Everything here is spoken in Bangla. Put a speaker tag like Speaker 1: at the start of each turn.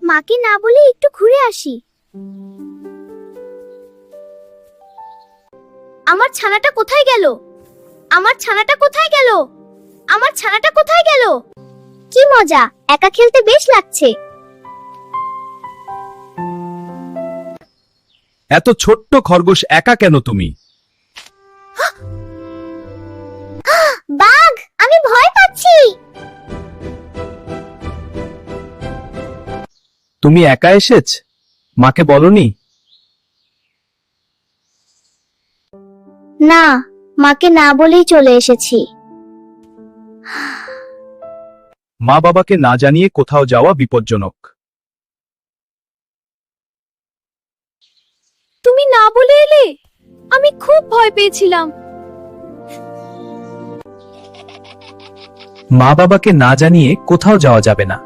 Speaker 1: মাকে না বলে একটু ঘুরে আসি। আমার ছানাটা কোথায় গেল? আমার ছানাটা কোথায় গেল? আমার ছানাটা কোথায় গেল? কি মজা, একা খেলতে বেশ লাগছে।
Speaker 2: এত ছোট্ট খরগোশ একা কেন তুমি?
Speaker 1: বাঘ, আমি ভয় পাচ্ছি।
Speaker 2: তুমি একা এসেছ? মাকে বলনি?
Speaker 1: না, মাকে না বলেই চলে এসেছি।
Speaker 2: মা বাবাকে না জানিয়ে কোথাও যাওয়া বিপজ্জনক।
Speaker 1: তুমি না বলে এলে, আমি খুব ভয় পেয়েছিলাম।
Speaker 2: মা বাবাকে না জানিয়ে কোথাও যাওয়া যাবে না।